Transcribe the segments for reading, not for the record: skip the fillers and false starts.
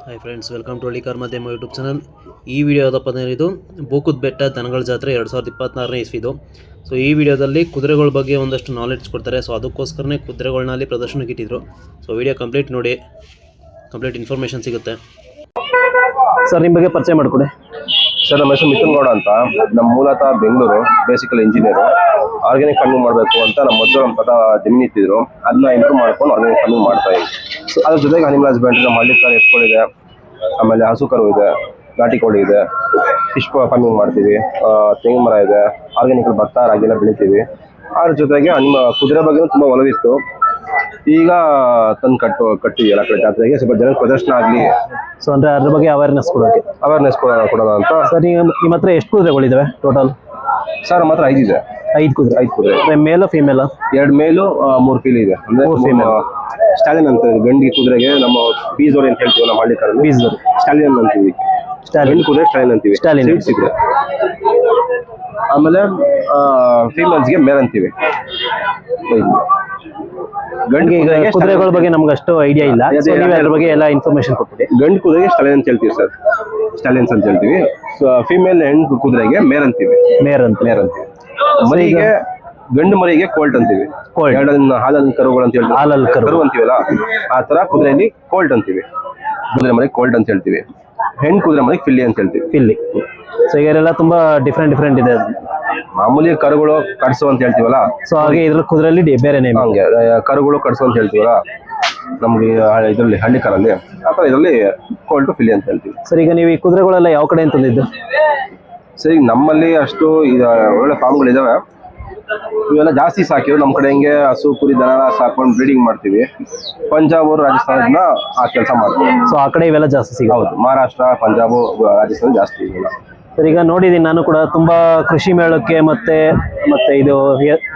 Hi friends, welcome to Hallikar ಮಾಧ್ಯಮ YouTube channel. ಈ video ಯಾವುದಪ್ಪ ಅಂದರೆ ಇದು ಬೋಕುದ್ ಬೆಟ್ಟ ದನಗಳ ಜಾತ್ರೆ 2024ನೇ ಇಸ್ವಿದು. ಸೊ ಈ ವಿಡಿಯೋದಲ್ಲಿ ಕುದುರೆಗಳ ಬಗ್ಗೆ ಒಂದಷ್ಟು ನಾಲೆಡ್ಜ್ ಕೊಡ್ತಾರೆ. ಸೊ ಅದಕ್ಕೋಸ್ಕರನೇ ಕುದುರೆಗಳನ್ನ ಅಲ್ಲಿ ಪ್ರದರ್ಶನಕ್ಕೆ ಇಟ್ಟಿದ್ರು. ಸೊ ವಿಡಿಯೋ ಕಂಪ್ಲೀಟ್ ನೋಡಿ, ಕಂಪ್ಲೀಟ್ ಇನ್ಫಾರ್ಮೇಷನ್ ಸಿಗುತ್ತೆ. ಸರ್, ನಿಮ್ಮ ಬಗ್ಗೆ ಪರಿಚಯ ಮಾಡಿಕೊಡಿ. ಸರ್, ನಮ್ಮ ಹೆಸರು ಮಿಥುನ್ ಗೌಡ ಅಂತ. ನಮ್ಮ ಮೂಲತಃ ಬೆಂಗಳೂರು, ಬೇಸಿಕಲ್ ಇಂಜಿನಿಯರು. ಆರ್ಗ್ಯಾನಿಕ್ ಫಾರ್ಮಿಂಗ್ ಮಾಡಬೇಕು ಅಂತ ನಮ್ಮ ತಾತ ಜಮೀನು ಇತ್ತಿದ್ರು. ಅದನ್ನ ಇಂಪ್ರೂವ್ ಮಾಡ್ಕೊಂಡು ಆರ್ಗ್ಯಾನಿಕ್ ಫಾರ್ಮಿಂಗ್ ಮಾಡ್ತಾ ಇದ್ವಿ. ಅದ್ರ ಜೊತೆಗೆ ಅನಿಮಲ್ ಹಸ್ಬೆಂಡ್ರಿ, ನಮ್ಮ ಹಳ್ಳಿಕಾರ್ ಎತ್ಕೊಂಡಿದೆ, ಆಮೇಲೆ ಹಸು ಕರು ಇದೆ, ನಾಟಿ ಕೋಳಿ ಇದೆ, ಫಿಶ್ ಫಾರ್ಮಿಂಗ್ ಮಾಡ್ತೀವಿ, ತೆಂಗಿನ ಮರ ಇದೆ, ಆರ್ಗ್ಯಾನಿಕ್ ಭತ್ತ ರಾಗಿ ಎಲ್ಲ ಬೆಳಿತೀವಿ. ಅದ್ರ ಜೊತೆಗೆ ಕುದುರೆ ಬಗ್ಗೆ ತುಂಬ ಒಲವಿತ್ತು. ಈಗ ತಂದು ಕಟ್ಟಿದ್ವಿ ಎಲ್ಲ ಕಡೆ ಜಾತ್ರೆಗೆ, ಸ್ವಲ್ಪ ಜನಕ್ಕೆ ಪ್ರದರ್ಶನ ಆಗಲಿ. ಸೊ ಅಂದರೆ ಅದ್ರ ಬಗ್ಗೆ ಅವೇರ್ನೆಸ್ ಕೊಡೋಣ ಅಂತ. ಸರ್, ನಿಮ್ಮ ಹತ್ರ ಎಷ್ಟು ಕುದುರೆಗಳಿದ್ದಾವೆ ಟೋಟಲ್? ಸರ್, ನಮ್ಮ ಹತ್ರ 5 ಇದೆ. 5 ಕುದುರೆ. ಮೇಲ ಫೀಮೇಲ? 2 ಮೇಲು 3 ಫೀಲ್ ಇದೆ. ಅಂದ್ರೆ ಸ್ಟಾಲಿನ್ ಅಂತ ಗಂಡಿ ಕುದುರೆಗೆ ನಮ್ಮ ಬೀಜೋರಿ ಅಂತ ಹೇಳ್ತೀವಿ ನಮ್ಮ ಹಳ್ಳಿ ಕಾರಲ್ಲಿ. ಬೀಜೋರಿ ಸ್ಟಾಲಿನ್ ಅಂತೀವಿ. ಗಂಡು ಕುದುರೆ ಸ್ಟಾಲಿನ್ ಅಂತೀವಿ. ಸೀಡ್ಸ್ ಇದೆ. ಆಮೇಲೆ ಫೀಮೇಲ್ಸ್ಗೆ ಮೇಲ್ ಅಂತೀವಿ. ಕುದುರೆಗಳ ಬಗ್ಗೆ ನಮ್ಗೆ ಅಷ್ಟು ಐಡಿಯಾ ಇಲ್ಲ. ಅದ್ರ ಬಗ್ಗೆ ಎಲ್ಲ ಇನ್ಫಾರ್ಮೇಶನ್ ಕೊಟ್ಟಿದೆ. ಗಂಡು ಕುದುರೆಗೆ ಸ್ಟಾಲಿನ್ ಅಂತ ಹೇಳ್ತೀವಿ ಸರ್, ಸ್ಟಾಲಿಯನ್ಸ್ ಅಂತ ಹೇಳ್ತೀವಿ. ಫೀಮೇಲ್ ಹೆಣ್ಣು ಕುದುರೆಗೆ ಮೇರ್ ಅಂತೀವಿ. ಮೇರ್ ಅಂತೀವಿ. ಮರಿಗೆ, ಗಂಡು ಮರಿಗೆ ಕೋಲ್ಟ್ ಅಂತೀವಿ. ಹಾಲಲ್ಲಿ ಕರುಗಳು ಅಂತ ಹೇಳ್ತೀವಿ. ಹಾಲಲ್ಲಿ ಕರು ಅಂತೀವಲ್ಲ, ಆ ತರ ಕುದುರೆಯಲ್ಲಿ ಕೋಲ್ಟ್ ಅಂತೀವಿ. ಕುದುರೆ ಮರಿಗೆ ಕೋಲ್ಟ್ ಅಂತ ಹೇಳ್ತೀವಿ. ಹೆಣ್ಣು ಕುದುರೆ ಮರಿಗೆ ಫಿಲ್ಲಿ ಅಂತ ಹೇಳ್ತೀವಿ. ಫಿಲ್ಲಿ. ಸೊ ಇದೆಲ್ಲ ತುಂಬಾ ಡಿಫ್ರೆಂಟ್ ಇದೆ. ಮಾಮೂಲಿ ಕರುಗಳು ಕಡ್ಸು ಅಂತ ಹೇಳ್ತೀವಲ್ಲ, ಸೊ ಹಾಗೆ ಇದ್ರ ಕುದುರೆಯಲ್ಲಿ ಬೇರೆ ನೇಮ್. ಹಂಗೆ ಕರುಗಳು ಕಡ್ಸು ಅಂತ ಹೇಳ್ತೀವಲ್ಲ ನಮ್ಗೆ ಇದರಲ್ಲಿ ಹಳ್ಳಿ ಕಾರಲ್ಲಿ, ಅಥವಾ ಇದರಲ್ಲಿ ಕೋಲ್ಟು ಫಿಲ್ಲಿ ಅಂತ ಹೇಳ್ತೀವಿ. ಸರ್, ಈಗ ನೀವು ಈ ಕುದುರೆಗಳೆಲ್ಲ ಯಾವ ಕಡೆ ತಂದಿದ್ದು? ಸರಿ, ನಮ್ಮಲ್ಲಿ ಅಷ್ಟು ಒಳ್ಳೆ ಫಾರ್ಮ್ಗಳಿದಾವೆ. ಇವೆಲ್ಲ ಜಾಸ್ತಿ ಸಾಕಿವು. ನಮ್ಮ ಕಡೆ ಹಿಂಗೆ ಹಸು ಕುರಿ ದನ ಸಾಕೊಂಡು ಬ್ರೀಡಿಂಗ್ ಮಾಡ್ತೀವಿ. ಪಂಜಾಬ್, ರಾಜಸ್ಥಾನದಿಂದ ಆ ಕೆಲಸ ಮಾಡ್ತೀವಿ. ಸೊ ಆ ಕಡೆ ಇವೆಲ್ಲ ಜಾಸ್ತಿ ಸಿಗ? ಹೌದು, ಮಹಾರಾಷ್ಟ್ರ, ಪಂಜಾಬ್, ರಾಜಸ್ಥಾನ ಜಾಸ್ತಿ ಇವೆಲ್ಲ. ಸರ್, ಈಗ ನೋಡಿದ್ದೀನಿ ನಾನು ಕೂಡ ತುಂಬಾ ಕೃಷಿ ಮೇಳಕ್ಕೆ ಮತ್ತೆ ಇದು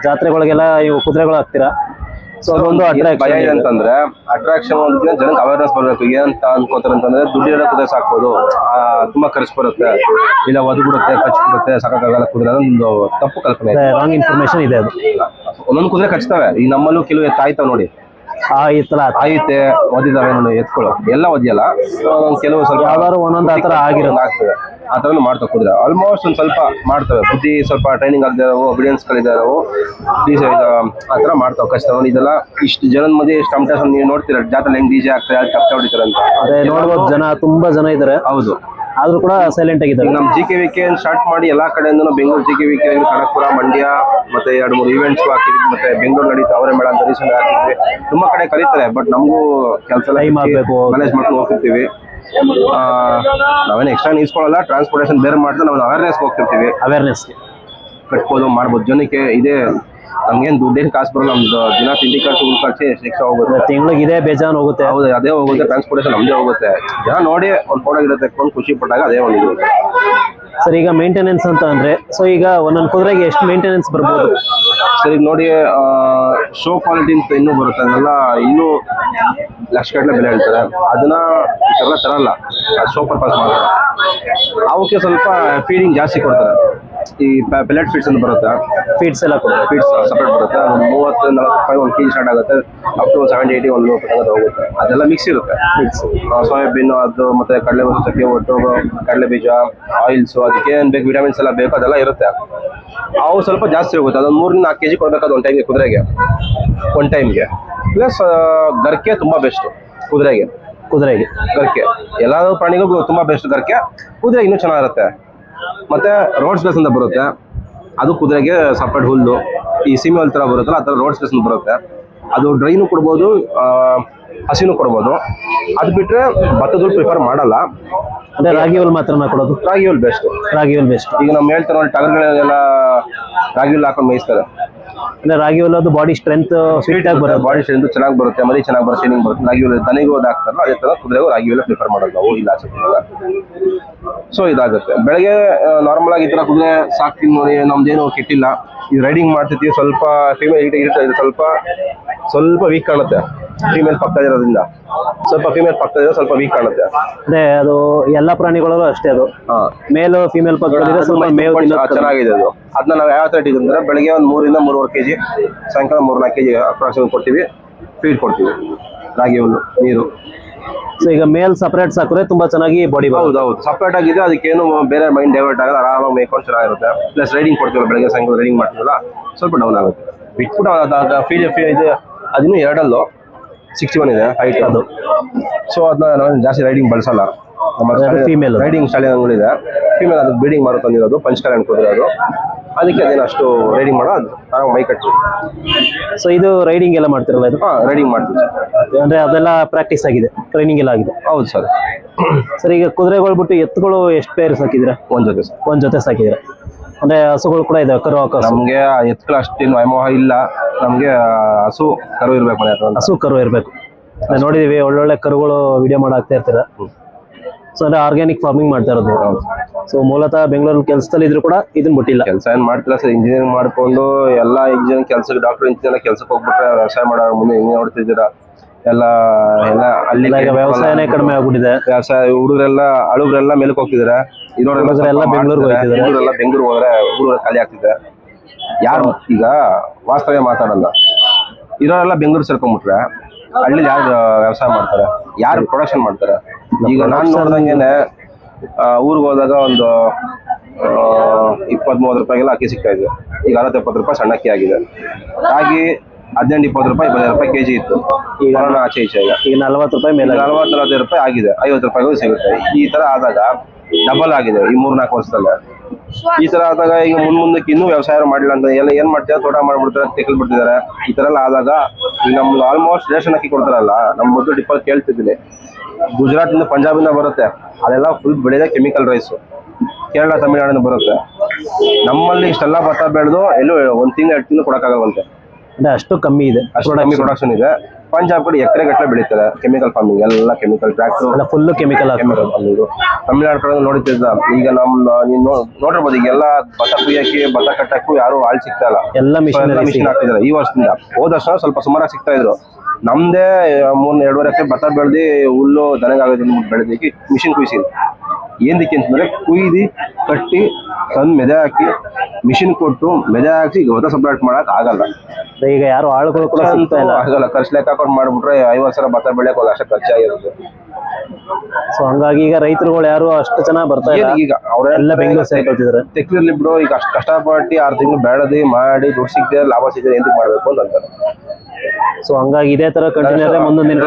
ಜಾತ್ರೆಗಳಿಗೆಲ್ಲ ಇವು ಕುದುರೆಗಳು ಹಾಕ್ತೀರಾ. ಸೊ ಅದೊಂದು ಅಟ್ರಾಕ್ಷನ್ ಅಂತಂದ್ರೆ, ಅಟ್ರಾಕ್ಷನ್ ಜನಕ್ಕೆ ಅವೇರ್ನೆಸ್ ಬರಬೇಕು. ಏನಂತ ಅನ್ಕೋತಾರೆ ಅಂತಂದ್ರೆ, ದುಡ್ಡಿರೋ ಕುದುರೆ ಸಾಕ್ಬೋದು, ತುಂಬಾ ಖರ್ಚು ಬರುತ್ತೆ, ಇಲ್ಲ ಒದ್ಬಿಡುತ್ತೆ, ಖರ್ಚು ಬಿಡುತ್ತೆ, ಸಾಕಾಗಲ್ಲ ಕುದುರೆ, ಅದೊಂದು ತಪ್ಪು ಕಲ್ಪನೆ, ರಾಂಗ್ ಇನ್ಫಾರ್ಮೇಶನ್ ಇದೆ. ಅದು ಒಂದೊಂದು ಕುದುರೆ ಕಚ್ತವೆ. ಈಗ ನಮ್ಮಲ್ಲೂ ಕೆಲವು ಎತ್ತಾಯ್ತಾವ ನೋಡಿ, ಆಯುತ್ತೆ ಓದಿದಾವೆ ನೋಡಿ ಎತ್ಕೊಳ್ಳೋ, ಎಲ್ಲ ಓದಿಯಲ್ಲ, ಕೆಲವು ಸ್ವಲ್ಪ ಯಾವ್ದಾದ್ರು ಒಂದೊಂದು ಆತರ ಆಗ್ತವೆ. ಆ ಥರನೂ ಮಾಡ್ತಾವೆ ಕುದುರೆ. ಆಲ್ಮೋಸ್ಟ್ ಒಂದು ಸ್ವಲ್ಪ ಮಾಡ್ತವೆ. ಬುದ್ಧಿ ಸ್ವಲ್ಪ ಟ್ರೈನಿಂಗ್ ಆಗದೆ ಇರೋವು, ಒಬಿಡಿಯನ್ಸ್ಗಳಿದ್ದಾವೆ, ಆ ಥರ ಮಾಡ್ತಾವೆ. ಕಷ್ಟ ನೋಡಿ, ಇದೆಲ್ಲ ಇಷ್ಟು ಜನದ ಮಧ್ಯೆ ಇಷ್ಟು ಟಮ್ಟಾಸ್ ನೀವು ನೋಡ್ತೀರ ಜಾತ್ರೆ ಹೆಂಗ್ ಡಿಜೆ ಆಗ್ತಾರೆ, ಅಲ್ಲಿ ಕಷ್ಟ ಹೊಡಿತಾರೆ ಅಂತ. ಅದೇ ನೋಡ್ಬೋದು, ಜನ ತುಂಬಾ ಜನ ಇದ್ದಾರೆ. ಹೌದು, ಆದ್ರೂ ಕೂಡ ಸೈಲೆಂಟ್ ಆಗಿದ್ದಾರೆ. ನಮ್ಮ GKVK ಸ್ಟಾರ್ಟ್ ಮಾಡಿ ಎಲ್ಲಾ ಕಡೆಯಿಂದ ಬೆಂಗಳೂರು GKVK, ಕನಕಪುರ, ಮಂಡ್ಯ, ಮತ್ತೆ 2-3 ಇವೆಂಟ್ಸ್ ಹಾಕಿದ್ವಿ. ಮತ್ತೆ ಬೆಂಗಳೂರು ನಡೀತಾ ಅವರೇ ಮೇಳ ಅಂತ ರೀಸೆಂಟ್ ಹಾಕಿದ್ವಿ. ತುಂಬಾ ಕಡೆ ಕರೀತಾರೆ, ಬಟ್ ನಮಗೂ ಕೆಲಸ ಮ್ಯಾನೇಜ್ ಮಾಡ್ಕೊಂಡು ಹೋಗ್ತಿರ್ತೀವಿ. ನಾವೇನು ಎಕ್ಸ್ಟ್ರಾ ನಿಲ್ಸ್ಕೊಳ್ಳಲ್ಲ, ಟ್ರಾನ್ಸ್ಪೋರ್ಟೇಷನ್ ಬೇರೆ ಮಾಡ್ತಾ ನಾವು ಅವೇರ್ನೆಸ್ ಹೋಗ್ತಿರ್ತೀವಿ. ಅವೇರ್ನೆಸ್ ಕಟ್ಬೋದು, ಮಾಡ್ಬೋದು ಜನಕ್ಕೆ. ಇದೇ ನಮ್ಗೇನು ದುಡ್ಡೇನು ಕಾಸು ಬರಲ್ಲ. ನಮ್ದು ದಿನ ತಿಂಡಿ ಖರ್ಚು, ಉಳ್ ಖರ್ಚು ಎಕ್ಸ್ಟ್ರಾ ಹೋಗುತ್ತೆ. ತಿಂಗಳಿಗೆ ಇದೇ ಬೇಜಾನ್ ಹೋಗುತ್ತೆ. ಹೌದು, ಅದೇ ಹೋಗುತ್ತೆ. ಟ್ರಾನ್ಸ್ಪೋರ್ಟೇಷನ್ ನಮ್ದೇ ಹೋಗುತ್ತೆ. ಜನ ನೋಡಿ ಒಂದು ಫೋಟೋ ಗಿಡ ತೆಕ್ಕೊಂಡು ಖುಷಿ ಪಟ್ಟಾಗ ಅದೇ ಒಂದು ಇದು. ಸರ್, ಈಗ ಮೇಂಟೆನೆನ್ಸ್ ಅಂತ ಅಂದ್ರೆ, ಸೊ ಈಗ ಒಂದೊಂದು ಕುದುರೆಗೆ ಎಷ್ಟು ಮೇಂಟೆನೆನ್ಸ್ ಬರ್ಬೋದು? ಸರ್, ಈಗ ನೋಡಿ, ಶೋ ಕ್ವಾಲಿಟಿ ಅಂತ ಇನ್ನೂ ಬರುತ್ತೆ. ಅದನ್ನೆಲ್ಲ ಇನ್ನೂ ಲಕ್ಷಗಟ್ಟಲೆ ಬೆಲೆ ಹೇಳ್ತಾರೆ. ಅದನ್ನ ಇಷ್ಟೆಲ್ಲ ತರಲ್ಲ, ಅದು ಶೋ ಪರ್ಪಸ್ ಮಾಡ್ತಾರೆ. ಅವಕ್ಕೆ ಸ್ವಲ್ಪ ಫೀಡಿಂಗ್ ಜಾಸ್ತಿ ಕೊಡ್ತಾರೆ. ಈ ಪೆಲೆಟ್ ಫೀಡ್ಸ್ ಅಂತ ಬರುತ್ತೆ, ಫೀಡ್ಸ್ ಸಪರೇಟ್ ಬರುತ್ತೆ. ಒಂದು 30-40 ರೂಪಾಯಿ 1 kg ಸ್ಟಾರ್ಟ್ ಆಗುತ್ತೆ. ಅಪ್ ಟು 70-80 1 ತನಕ ಹೋಗುತ್ತೆ. ಅದೆಲ್ಲ ಮಿಕ್ಸ್ ಇರುತ್ತೆ. ಸೋಯಾಬೀನ್, ಅದು ಮತ್ತೆ ಕಡಲೆ ಬೀಜ, ಚಕ್ಕೆ ಒಟ್ಟು, ಕಡಲೆ ಬೀಜ, ಆಯಿಲ್ಸು, ಅದಕ್ಕೆ ಏನು ಬೇಕು, ವಿಟಮಿನ್ಸ್ ಎಲ್ಲ ಬೇಕು, ಅದೆಲ್ಲ ಇರುತ್ತೆ. ಅವು ಸ್ವಲ್ಪ ಜಾಸ್ತಿ ಹೋಗುತ್ತೆ. ಅದೊಂದು 3-4 kg ಕೊಡಬೇಕಾದ ಒಂದು ಟೈಮ್ಗೆ ಕುದುರೆಗೆ, ಒಂದು ಟೈಮ್ಗೆ. ಪ್ಲಸ್ ಗರ್ಕೆ ತುಂಬ ಬೆಸ್ಟ್ ಕುದುರೆಗೆ. ಗರ್ಕೆ ಎಲ್ಲಾದ್ರೂ ಪ್ರಾಣಿಗೂ ತುಂಬ ಬೆಸ್ಟ್. ಗರ್ಕೆ ಕುದುರೆ ಇನ್ನೂ ಚೆನ್ನಾಗಿರುತ್ತೆ. ಮತ್ತೆ ರೋಡ್ಸ್ ಗ್ರಾಸ್ ಅಂತ ಬರುತ್ತೆ, ಅದು ಕುದುರೆಗೆ ಸಪ್ರೇಟ್ ಹುಲ್ಲು. ಈ ಸೀಮೆ ಹುಲ್ ಥರ ಬರುತ್ತಲ್ಲ, ಆ ಥರ ರೋಡ್ಸ್ ಗ್ರಾಸ್ ಅಂತ ಬರುತ್ತೆ. ಅದು ಡ್ರೈನು ಕೊಡ್ಬೋದು, ಹಸಿನೂ ಕೊಡ್ಬೋದು. ಅದು ಬಿಟ್ಟರೆ ಭತ್ತದ ಹುಲ್ ಪ್ರಿಫರ್ ಮಾಡಲ್ಲ. ಅದೇ ರಾಗಿ ಹುಲ್ ಮಾತ್ರ ಕೊಡೋದು. ರಾಗಿ ಹುಲ್ ಬೆಸ್ಟ್. ಈಗ ನಮ್ಮ ಹೇಳ್ತಾರೆ ನೋಡಿ, ಟಗರ್ಗಳೆಲ್ಲ ರಾಗಿ ಹುಲ್ ಹಾಕೊಂಡು ಮೇಯಿಸ್ತಾರೆ. ಅಂದ್ರೆ ರಾಗಿ ಹುಲ್ ಅದು ಬಾಡಿ ಸ್ಟ್ರೆಂತ್ ಸ್ವೀಟ್ ಆಗಿ ಬರುತ್ತೆ. ಬಾಡಿ ಸ್ಟ್ರೆಂತ್ ಚೆನ್ನಾಗಿ ಬರುತ್ತೆ, ಮರಿ ಚೆನ್ನಾಗಿ ಬರುತ್ತೆ, ಶೈನಿಂಗ್ ಬರುತ್ತೆ. ರಾಗಿ ಹುಲ್ ದನಿಗೂ ಹಾಕ್ತಾರಲ್ಲ, ಅದೇ ಥರ ಕುದುರೆಗೂ ರಾಗಿ ಹುಲ್ ಪ್ರಿಫರ್ ಮಾಡೋದು ನಾವು ಇಲ್ಲ ಸಿಗ್ತಲ್ಲ. ಸೊ ಇದಾಗುತ್ತೆ. ಬೆಳಗ್ಗೆ ನಾರ್ಮಲ್ ಆಗಿ ಈ ಥರ ಕುದುರೆ ಸಾಕ್ತೀನಿ ನೋಡಿ, ನಮ್ದೇನು ಕೆಟ್ಟಿಲ್ಲ. ಇದು ರೈಡಿಂಗ್ ಮಾಡ್ತಿರ್ತೀವಿ, ಸ್ವಲ್ಪ ಫೀಮೇಲ್ ಇರುತ್ತೆ, ಸ್ವಲ್ಪ ವೀಕ್ ಕಾಣುತ್ತೆ. ಫೀಮೇಲ್ ಪಕ್ಕ ಇರೋದ್ರಿಂದ ಸ್ವಲ್ಪ ವೀಕ್ ಕಾಣುತ್ತೆ. ಅದೇ ಅದು ಎಲ್ಲಾ ಪ್ರಾಣಿಗಳಲ್ಲೂ ಅಷ್ಟೇ. ಅದು ಮೇಲ್ ಫೀಮೇಲ್ ಪಕ್ಕ ಸ್ವಲ್ಪ ಮೇವು ಚೆನ್ನಾಗಿದೆ. ಅದು ಅದನ್ನ ನಾವು ಯಾವ ತರ ಇಟ್ಟಿದ್ರೆ, ಬೆಳಗ್ಗೆ ಒಂದು 3-3.5 kg, ಸಾಯಂಕಾಲ 3-4 kg ಅಪ್ರಾಕ್ಸಿಮೇಟ್ ಕೊಡ್ತೀವಿ. ಫೀಡ್ ಕೊಡ್ತೀವಿ, ರಾಗಿ ಹುಲ್ಲು, ನೀರು. ಸೊ ಈಗ ಮೇಲ್ ಸಪರೇಟ್ ಸಾಕಿದ್ರೆ ತುಂಬಾ ಚೆನ್ನಾಗಿ ಬಾಡಿ ಹೌದು ಸಪ್ರೇಟ್ ಆಗಿದೆ, ಅದಕ್ಕೇನು ಬೇರೆ ಮೈಂಡ್ ಡೈವರ್ಟ್ ಆಗಲ್ಲ, ಆರಾಮಾಗಿ ಮೇಯ್ಕೊಂಡು ಚೆನ್ನಾಗಿರುತ್ತೆ. ಪ್ಲಸ್ ರೈಡಿಂಗ್ ಕೊಡ್ತೀವಲ್ಲ, ಬೆಳಗ್ಗೆ ಸಾಯಂಕಾಲ ರೈಡಿಂಗ್ ಮಾಡ್ತೀವಲ್ಲ, ಸ್ವಲ್ಪ ಡೌನ್ ಆಗುತ್ತೆ. ಬಿಟ್ಬಿಟ್ಟು ಫೀಲ್ ಇದೆ, ಅದನ್ನು 2 61 ಇದೆ ಹೈಟ್ ಅದು. ಸೊ ಅದನ್ನ ನಾನು ಜಾಸ್ತಿ ರೈಡಿಂಗ್ ಬಳಸಲ್ಲ. ನಮ್ಮ ಫೀಮೇಲ್ ರೈಡಿಂಗ್ ಶಾಲೆಗಳಿದೆ, ಫೀಮೇಲ್ ಅದು ಬ್ರೀಡಿಂಗ್ ಮಾರು ತಂದಿರೋದು, ಪಂಚಕರ ಅನ್ಕೊಂಡಿರೋದು, ಅದಕ್ಕೆ ಅದೇನು ಅಷ್ಟು ರೈಡಿಂಗ್ ಮಾಡೋದು ನಾವು ಮೈ ಕಟ್ಟಿ. ಸೊ ಇದು ರೈಡಿಂಗ್ ಎಲ್ಲ ಮಾಡ್ತಿರಲ್ಲ ಇದು? ರೈಡಿಂಗ್ ಮಾಡ್ತೀವಿ ಅಂದ್ರೆ ಅದೆಲ್ಲ ಪ್ರಾಕ್ಟೀಸ್ ಆಗಿದೆ, ಟ್ರೈನಿಂಗ್ ಎಲ್ಲ ಆಗಿದೆ? ಹೌದು ಸರ್. ಸರ್ ಈಗ ಕುದುರೆಗಳು ಬಿಟ್ಟು ಎತ್ತುಗಳು ಎಷ್ಟು ಪೇರ್ ಸಾಕಿದ್ರೆ? ಒಂದ್ ಜೊತೆ ಸರ್. ಒಂದ್ ಜೊತೆ ಸಾಕಿದ್ರೆ. ಅಂದ್ರೆ ಹಸುಗಳು ಕೂಡ ಇದಾವೆ, ಕರು ಹಾಕೋ? ನಮ್ಗೆ ಎತ್ತುಗಳು ಅಷ್ಟೇನು ವ್ಯಾಮೋಹ ಇಲ್ಲ, ನಮ್ಗೆ ಹಸು ಕರು ಇರ್ಬೇಕು ಮನೆ ಹತ್ರ. ಹಸು ಕರು ಇರ್ಬೇಕು. ನೋಡಿದೀವಿ ಒಳ್ಳೊಳ್ಳೆ ಕರುಗಳು ವಿಡಿಯೋ ಮಾಡಾಕ್ತಾ ಇರ್ತೀರ. ಸೊ ಅಂದ್ರೆ ಆರ್ಗ್ಯಾನಿಕ್ ಫಾರ್ಮಿಂಗ್ ಮಾಡ್ತಾ ಇರೋದು. ಸೊ ಮೂಲತಃ ಬೆಂಗಳೂರಲ್ಲಿ ಕೆಲಸದಲ್ಲಿ ಇದ್ರು ಕೂಡ ಇದನ್ನ ಬಿಟ್ಟಿಲ್ಲ. ಕೆಲಸ ಏನ್ ಮಾಡ್ತಿಲ್ಲ ಸರ್, ಇಂಜಿನಿಯರಿಂಗ್ ಮಾಡ್ಕೊಂಡು ಎಲ್ಲ ಇಂಜಿನಿಯರಿಂಗ್ ಕೆಲ್ಸಕ್ಕೆ ಡಾಕ್ಟರ್ ಇಂಜಿನಿಯರ್ ಕೆಲ್ಸಕ್ಕೆ ಹೋಗ್ಬಿಟ್ರೆ ವ್ಯವಸಾಯ ಮಾಡೋ ಮುಂದೆ ಹಿಂಗೆ ನೋಡ್ತಿದ್ದೀರಾ ಎಲ್ಲ ಅಲ್ಲಿ ವ್ಯವಸಾಯನೇ ಕಡಿಮೆ ಆಗ್ಬಿಟ್ಟಿದೆ. ವ್ಯವಸಾಯ ಹುಡುಗರೆಲ್ಲ ಅಳುಗರೆಲ್ಲ ಮೇಲಕ್ಕೆ ಹೋಗ್ತಿದಾರೆ, ಇರೋರೆಲ್ಲ ಬೆಂಗಳೂರಿಗೆ ಹೋಗ್ತಿದ್ದಾರೆ. ಹುಡುಗರೆಲ್ಲ ಬೆಂಗಳೂರು ಹೋದ್ರೆ ಹುಡುಗರು ಖಾಲಿ ಆಗ್ತಿದೆ. ಯಾರು ಈಗ ವಾಸ್ತವ್ಯ ಮಾತಾಡಲ್ಲ, ಇರೋರೆಲ್ಲ ಬೆಂಗಳೂರು ಸೇರ್ಕೊಂಡ್ಬಿಟ್ರೆ ಹಳ್ಳಿ ಯಾರು ವ್ಯವಸಾಯ ಮಾಡ್ತಾರೆ, ಯಾರು ಪ್ರೊಡಕ್ಷನ್ ಮಾಡ್ತಾರೆ? ಈಗ ನಾನು ನೋಡ್ದಂಗೆನೆ ಊರಿಗೆ ಹೋದಾಗ ಒಂದು 20-30 ರೂಪಾಯಿಗೆಲ್ಲ ಅಕ್ಕಿ ಸಿಗ್ತಾ ಇದೆ. ಈಗ 60-70 ರೂಪಾಯಿ ಸಣ್ಣ ಅಕ್ಕಿ ಆಗಿದೆ. ರಾಗಿ 18-20 ರೂಪಾಯಿ 25 ರೂಪಾಯಿ ಕೆಜಿ ಇತ್ತು. ಈಗ ಆಚೆ ಈಚೆ ಈಗ 40 ರೂಪಾಯಿ ಮೇಲೆ 40-45 ರೂಪಾಯಿ ಆಗಿದೆ. 50 ರೂಪಾಯಿಗೂ ಸಿಗುತ್ತೆ. ಈ ತರ ಆದಾಗ ಡಬಲ್ ಆಗಿದೆ ಈ 3-4 ವರ್ಷದಲ್ಲ. ಈ ತರ ಆದಾಗ ಈಗ ಮುಂದಕ್ಕೆ ಇನ್ನೂ ವ್ಯವಸಾಯ ಮಾಡಿಲ್ಲ ಅಂತ ಎಲ್ಲ ಏನ್ ಮಾಡ್ತಾರೆ, ತೋಟ ಮಾಡ್ಬಿಡ್ತಾರೆ, ತೆಗೆದು ಬಿಡ್ತಿದ್ದಾರೆ. ಈ ತರ ಎಲ್ಲ ಆದಾಗ ಈಗ ನಮ್ಗೆ ಆಲ್ಮೋಸ್ಟ್ ರೇಷನ್ ಅಕ್ಕಿ ಕೊಡ್ತಾರಲ್ಲ, ನಮ್ಮ ಮೊದಲು ಡಿಪಲ್ ಕೇಳ್ತಿದ್ದೀನಿ, ಗುಜರಾತ್ ಇಂದ ಪಂಜಾಬಿಂದ ಬರುತ್ತೆ, ಅದೆಲ್ಲ ಫುಲ್ ಬೆಳೆದ ಕೆಮಿಕಲ್ ರೈಸ್. ಕೇರಳ ತಮಿಳುನಾಡಿಂದ ಬರುತ್ತೆ. ನಮ್ಮಲ್ಲಿ ಇಷ್ಟೆಲ್ಲ ಭತ್ತ ಬೆಳೆದು ಎಲ್ಲೂ 1 ತಿಂಗಳು 2 ತಿಂಗಳು ಕೊಡಕ್ಕಾಗವಂತೆ. ಅಂದ್ರೆ ಅಷ್ಟು ಕಮ್ಮಿ ಇದೆ, ಅಷ್ಟು ಕಮ್ಮಿ ಪ್ರೊಡಕ್ಷನ್ ಇದೆ. ಪಂಜಾಬ್ ಕಡೆ ಎಕರೆ ಗಟ್ಟಲೆ ಬೆಳೀತಾರೆ, ಕೆಮಿಕಲ್ ಫಾರ್ಮಿಂಗ್ ಎಲ್ಲ chemical tractor full chemical farming. Tamil Nadu ಕಡೆ ನೋಡ್ತಿದ್ದ, ಈಗ ನೀನು ನೋಡಿರ್ಬೋದು, ಈಗ ಎಲ್ಲ ಭತ್ತ ಕುಯ್ಯಕ್ಕೆ ಭತ್ತ ಕಟ್ಟಕ್ಕೂ ಯಾರು ಆಳ್ ಸಿಗ್ತಾ ಇಲ್ಲ, ಎಲ್ಲ ಮಿಷಿನ್ ಹಾಕ್ತಿದ್ದಾರೆ ಈ ವರ್ಷದಿಂದ. ಹೋದ ವರ್ಷ ಸ್ವಲ್ಪ ಸುಮಾರಾಗಿ ಸಿಗ್ತಾ ಇದ್ರು. ನಮ್ದೇ 3-2.5 ಎಕರೆ ಭತ್ತ ಬೆಳೆದಿ ಹುಲ್ಲು ದನಗಾಗೋದ್ರಿಂದ ಬೆಳೆದಿ ಮಿಷಿನ್ ಕುಯ್ಸಿ. ಏನಕ್ಕೆ ಅಂತಂದ್ರೆ ಕುಯ್ದು ಕಟ್ಟಿ ತಂದು ಮೆದೆ ಹಾಕಿ ಮಿಷಿನ್ ಕೊಟ್ಟು ಮೆದೆ ಹಾಕಿ ಭತ್ತ ಸಪ್ರೇಟ್ ಮಾಡಕ್ ಆಗಲ್ಲ. ಈಗ ಯಾರು ಆಳುಗಳು ಕೂಡ ಆಗಲ್ಲ. ಖರ್ಚು ಲೆಕ್ಕ ಹಾಕೊಂಡು ಮಾಡ್ಬಿಟ್ರೆ 50 ಸಾವಿರ ಭತ್ತ ಬೆಳೆಯಕ್ಕೆ 1 ಲಕ್ಷ ಖರ್ಚಾಗಿರುತ್ತೆ. ಸೊ ಹಂಗಾಗಿ ಈಗ ರೈತರುಗಳು ಯಾರು ಅಷ್ಟು ಚೆನ್ನಾಗಿ ಬರ್ತಾ ಇಲ್ಲ. ಈಗ ಅವರೆಲ್ಲ ಬೆಂಗಳೂರು ಸೇರ್ಕೊಳ್ತಿದ್ದಾರೆ. ತೆಕ್ಲಿರ್ಲಿ ಬಿಡು, ಈಗ ಅಷ್ಟು ಕಷ್ಟಪಟ್ಟು 6 ತಿಂಗಳು ಬೆಳೆದಿ ಮಾಡಿ ದುಡ್ಡು ಸಿಗ್ತದೆ, ಲಾಭ ಸಿಗ್ತದೆ, ಎಂತಕ್ಕೆ ಮಾಡ್ಬೇಕು ಅಂತ ಅಂತಾರೆ. ಸೊ ಹಂಗಾಗಿ ಇದೇ ತರ ಕಂಟಿನ್ಯೂ ಆದ್ರೆ ಮುಂದೊಂದು ದಿನ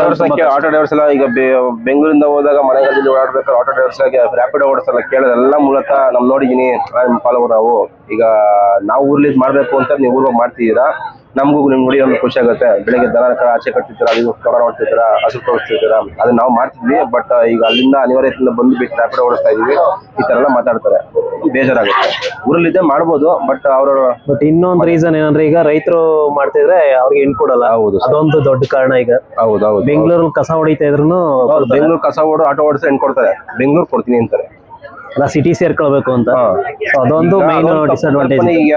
ಆಟೋ ಡ್ರೈವರ್ಸ್ ಎಲ್ಲ ಈಗ ಬೆಂಗಳೂರಿಂದ ಹೋದಾಗ ಮನೆಗಳಲ್ಲಿ ಓಡಾಡ್ಬೇಕಾದ್ರೆ ಆಟೋ ಡ್ರೈವರ್ಸ್ ಆಗಿ ರ್ಯಾಪಿಡ್ ಓಡಿಸಲ್ಲ ಕೇಳೋದೆಲ್ಲ ಮೂಲತಃ ನಮ್ ನೋಡಿದೀನಿ, ಫಾಲೋವರ್ ನಾವು. ಈಗ ನಾವು ಊರ್ಲಿ ಮಾಡ್ಬೇಕು ಅಂತ ನೀವು ಊರಿಗೆ ಮಾಡ್ತಿದ್ದೀರಾ, ನಮಗೂ ನಿಮ್ ನೋಡಿ ನಮ್ಗೆ ಖುಷಿ ಆಗುತ್ತೆ. ಬೆಳಿಗ್ಗೆ ದನ ಆಚೆ ಕಟ್ತಿದ್ದೀರಾ, ಅದು ತೋಟ ನೋಡ್ತಿದ್ದೀರಾ, ಹಸು ತೋರಿಸ್ತಿದ್ದೀರಾ, ಅದನ್ನ ನಾವು ಮಾಡ್ತಿದ್ವಿ. ಬಟ್ ಈಗ ಅಲ್ಲಿಂದ ಅನಿವಾರ್ಯತೆಯಿಂದ ಬಂದು ಬಿಟ್ಟು ರ್ಯಾಪಿಡ್ ಓಡಿಸ್ತಾ ಇದೀವಿ. ಈ ತರ ಎಲ್ಲ ಮಾತಾಡ್ತಾರೆ, ಬೇಜಾರಾಗುತ್ತೆ. ಊರಲ್ಲಿದ್ದೆ ಮಾಡ್ಬೋದು, ಬಟ್ ಬಟ್ ಇನ್ನೊಂದು ರೀಸನ್ ಏನಂದ್ರೆ ಈಗ ರೈತರು ಮಾಡ್ತಿದ್ರೆ ಅವ್ರಿಗೆ ಹೆಣ್ ಕೊಡಲ್ಲ. ಹೌದು, ಅದೊಂದು ದೊಡ್ಡ ಕಾರಣ. ಈಗ ಹೌದೌದು, ಬೆಂಗಳೂರಲ್ಲಿ ಕಸ ಹೊಡಿತಾ ಇದ್ರು ಬೆಂಗಳೂರು ಕಸ ಓಡು ಆಟೋ ಓಡಿಸಿ ಹೆಣ್ ಕೊಡ್ತಾರೆ, ಬೆಂಗಳೂರು ಕೊಡ್ತೀನಿ ಅಂತಾರೆ. ಸಿಟಿ ಸೇರ್ಕೊಳ್ಬೇಕು ಅಂತ. ಅದೊಂದು ಮೈನ್ ಡಿಸ್ಅಡ್ವಾಂಟೇಜ್. ಈಗ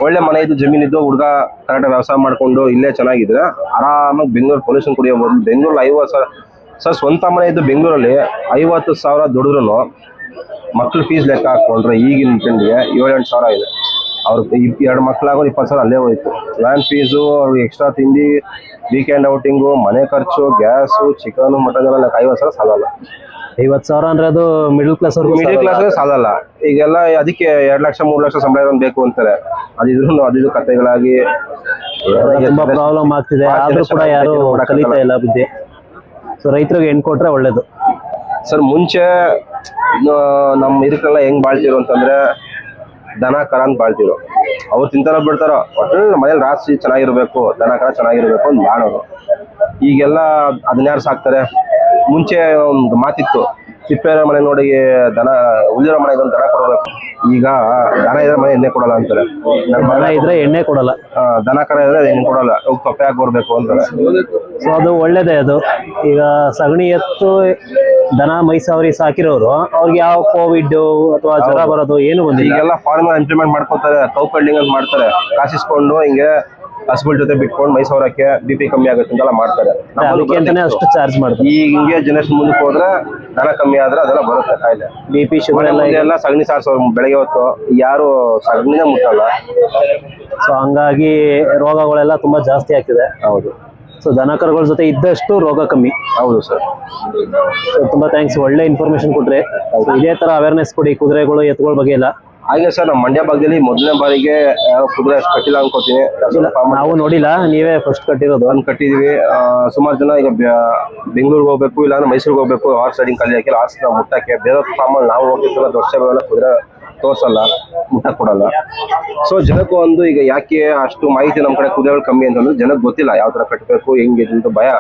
ಒಳ್ಳೆ ಮನೆ ಇದ್ದು ಜಮೀನಿದ್ದು ಹುಡುಗ ಕರೆಕ್ಟ್ ವ್ಯವಸಾಯ ಮಾಡ್ಕೊಂಡು ಇಲ್ಲೇ ಚೆನ್ನಾಗಿದ್ರೆ ಆರಾಮಾಗಿ ಬೆಂಗಳೂರು ಪೊಲ್ಯೂಷನ್ ಕುಡಿಯಬಹುದು. ಬೆಂಗಳೂರಲ್ಲಿ 50 ಸಾವಿರ ಸರ್ ಸ್ವಂತ ಮನೆ ಇದ್ದು ಬೆಂಗಳೂರಲ್ಲಿ 50,000 ದುಡಿದ್ರು ಮಕ್ಳು ಫೀಸ್ ಲೆಕ್ಕ ಹಾಕೊಂಡ್ರೆ ಈಗಿನ ತಿಂಡಿಗೆ 7-8 ಸಾವಿರ ಇದೆ. ಅವ್ರಿಗೆ 2 ಮಕ್ಳಾಗೋದು 20 ಸಾವಿರ ಅಲ್ಲೇ ಹೋಯ್ತು. ವ್ಯಾನ್ ಫೀಸು, ಅವ್ರಿಗೆ ಎಕ್ಸ್ಟ್ರಾ ತಿಂಡಿ, ವೀಕೆಂಡ್ ಔಟಿಂಗು, ಮನೆ ಖರ್ಚು, ಗ್ಯಾಸು, ಚಿಕನ್, ಮಟನ್ ಎಲ್ಲ 50 ಸಾವಿರ ಸಾಲಲ್ಲ. 50 ಸಾವಿರ ಅಂದ್ರೆ ಅದು ಮಿಡಲ್ ಕ್ಲಾಸ್ ಸಾಲಲ್ಲ. ಈಗೆಲ್ಲ ಅದಕ್ಕೆ 2 ಲಕ್ಷ 3 ಲಕ್ಷ ಸಂಬಳ ಬೇಕು ಅಂತಾರೆ. ಅದಿದ್ರು ಕಥೆಗಳಾಗಿ ತುಂಬಾ ಪ್ರಾಬ್ಲಮ್ ಆಗ್ತಿದೆ. ಆದ್ರೂ ಕೂಡ ಯಾರು ಕಲಿತಾ ಇಲ್ಲ ಬುದ್ಧಿ. ಸೊ ರೈತರಿಗೆ ಹೆಣ್ ಕೊಟ್ರೆ ಒಳ್ಳೇದು ಸರ್. ಮುಂಚೆ ನಮ್ಮ ಇದಕ್ಕೆಲ್ಲ ಹೆಂಗ್ ಬಾಳ್ತಿರು ಅಂತಂದ್ರೆ ದನ ಕರ ಅಂತ ಬಾಳ್ತಿರು. ಅವ್ರು ತಿಂತಾರೋ ಬಿಡ್ತಾರೋ, ಒಟ್ಟು ಮನೇಲಿ ರಾಸಿ ಚೆನ್ನಾಗಿರ್ಬೇಕು, ದನ ಕರ ಚೆನ್ನಾಗಿರ್ಬೇಕು ಅಂತ ಮಾಡೋರು. ಈಗೆಲ್ಲ ಅದನ್ಯಾರು ಸಾಕ್ತಾರೆ? ಮುಂಚೆ ಒಂದು ಮಾತಿತ್ತು, ತಿಪ್ಪೇರ ಮನೆ ನೋಡಿ ದನ, ಉಳಿದಿರೋ ಮನೆಗೆ ಒಂದು ದನ ಕೊಡಬೇಕು. ಈಗ ದನ ಇದ್ರೆ ಮನೆ ಎಣ್ಣೆ ಕೊಡಲ್ಲ ಅಂತಾರೆ. ದನ ಇದ್ರೆ ಎಣ್ಣೆ ಕೊಡಲ್ಲ, ದನ ಕರ ಇದ್ರೆ ಎಣ್ಣೆ ಕೊಡಲ್ಲ, ತೊಪ್ಪೆ ಹಾಕಿ ಬರ್ಬೇಕು ಅಂತಾರೆ. ಸೊ ಅದು ಒಳ್ಳೇದೇ. ಅದು ಈಗ ಸಗಣಿ ಎತ್ತು ದನ ಮೈಸಾವರಿ ಸಾಕಿರೋರು ಅವ್ರಿಗೆ ಯಾವ ಕೋವಿಡ್ ಅಥವಾ ಜ್ವರ ಬರೋದು ಏನು ಬಂದಿಲ್ಲ. ಈಗೆಲ್ಲ ಫಾರ್ಮರ್ ಇಂಪ್ಲಿಮೆಂಟ್ ಮಾಡ್ಕೊತಾರೆ, ಕೌ ಕಲ್ಡಿಂಗ್ ಅಂತ ಮಾಡ್ತಾರೆ. ಕಾಸಿಸ್ಕೊಂಡು ಹಿಂಗೆ ಹಸುಗಳ ಜೊತೆ ಬಿಟ್ಕೊಂಡು ಮೈಸೂರಕ್ಕೆ BP ಕಮ್ಮಿ ಆಗುತ್ತೆ ಅಂತೆಲ್ಲ ಮಾಡ್ತಾರೆ. ಅದಕ್ಕೆ ಅಷ್ಟು ಚಾರ್ಜ್ ಮಾಡ್ತಾರೆ. ಈಗ ಹಿಂಗೆ ಜನರೇಷನ್ ಮುಂದಕ್ಕೆ ಹೋದ್ರೆ ದನ ಕಮ್ಮಿ ಆದ್ರೆ ಅದೆಲ್ಲ ಬರುತ್ತೆ ಕಾಯಿಲೆ. BP ಶುಗರ್ ಎಲ್ಲ ಸಗಣಿ ಸಾರಿಸೋರು ಬೆಳಗ್ಗೆ ಹೊತ್ತು, ಯಾರು ಸಗಣಿನೇ ಮುಟ್ಟಲ್ಲ. ಸೊ ಹಂಗಾಗಿ ರೋಗಗಳೆಲ್ಲ ತುಂಬಾ ಜಾಸ್ತಿ ಆಗ್ತಿದೆ. ಹೌದು. ಸೊ ದನ ಕರುಗಳ ಜೊತೆ ಇದ್ದಷ್ಟು ರೋಗ ಕಮ್ಮಿ. ಹೌದು ಸರ್. ಸೊ ತುಂಬಾ ಥ್ಯಾಂಕ್ಸ್, ಒಳ್ಳೆ ಇನ್ಫಾರ್ಮೇಶನ್ ಕೊಟ್ರೆ. ಇದೇ ತರ ಅವೇರ್ನೆಸ್ ಕೊಡಿ ಕುದುರೆಗಳು ಎತ್ತುಗಳ ಬಗ್ಗೆ ಎಲ್ಲ. ಹಾಗೆ ಸರ್, ನಮ್ಮ ಮಂಡ್ಯ ಭಾಗದಲ್ಲಿ ಮೊದಲನೇ ಬಾರಿಗೆ ಕುದುರೆ ಅಷ್ಟು ಕಟ್ಟಿಲ್ಲ ಅನ್ಕೋತೀನಿ. ನಾವು ನೋಡಿಲ್ಲ, ನೀವೇ ಫಸ್ಟ್ ಕಟ್ಟಿರೋದು. ಒಂದು ಕಟ್ಟಿದೀವಿ. ಸುಮಾರು ಜನ ಈಗ ಬೆಂಗಳೂರಿಗೆ ಹೋಗ್ಬೇಕು, ಇಲ್ಲಾಂದ್ರೆ ಮೈಸೂರಿಗೆ ಹೋಗ್ಬೇಕು, ಹಾರ್ಸ್ ರೈಡಿಂಗ್ ಕಲಿ ಹಾಕಿ ಹಾರ್ಸ್ ಮುಟ್ಟಕ್ಕೆ. ಬೇರೆ ಫಾರ್ಮಲ್ಲಿ ನಾವು ಹೋಗ್ತಿರ್ತೀವಿ, ದೊಡ್ಡ ಕುದುರೆ ತೋರ್ಸಲ್ಲ, ಮುಟ್ಟಕ್ ಕೊಡಲ್ಲ. ಸೊ ಜನಕ್ಕೂ ಒಂದು ಈಗ ಯಾಕೆ ಅಷ್ಟು ಮಾಹಿತಿ ನಮ್ಮ ಕಡೆ ಕುದುರೆಗಳು ಕಮ್ಮಿ ಅಂತಂದ್ರೆ ಜನಕ್ಕೆ ಗೊತ್ತಿಲ್ಲ ಯಾವ ತರ ಕಟ್ಟಬೇಕು, ಹೆಂಗೆ ಅಂತ ಭಯ.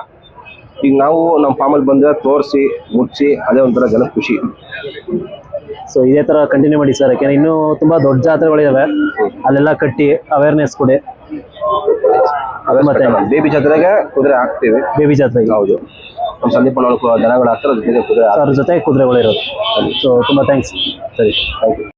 ಈಗ ನಾವು ನಮ್ಮ ಫಾರ್ಮಲ್ಲಿ ಬಂದ್ರೆ ತೋರಿಸಿ ಮುಚ್ಚಿ ಅದೇ ಒಂಥರ ಜನಕ್ಕೆ ಖುಷಿ. ಸೊ ಇದೇ ತರ ಕಂಟಿನ್ಯೂ ಮಾಡಿ ಸರ್, ಯಾಕೆಂದ್ರೆ ಇನ್ನೂ ತುಂಬಾ ದೊಡ್ಡ ಜಾತ್ರೆಗಳಿದಾವೆ, ಅಲ್ಲೆಲ್ಲ ಕಟ್ಟಿ ಅವೇರ್ನೆಸ್ ಕೊಡಿ. ಮತ್ತೆ ಬೇಬಿ ಜಾತ್ರೆಗೆ ಕುದುರೆ ಹಾಕ್ತೀವಿ. ಬೇಬಿ ಜಾತ್ರೆಗೆ? ಹೌದು. ನಮ್ಮ ಸಂದೀಪ್ ದನಗಳು ಹಾಕ್ತಾರೆ, ಜೊತೆಗೆ ಕುದುರೆ ಅದ್ರ ಜೊತೆ ಕುದುರೆಗಳು ಇರೋದು. ಸೊ ತುಂಬಾ ಥ್ಯಾಂಕ್ಸ್. ಸರಿ, ಥ್ಯಾಂಕ್ ಯು.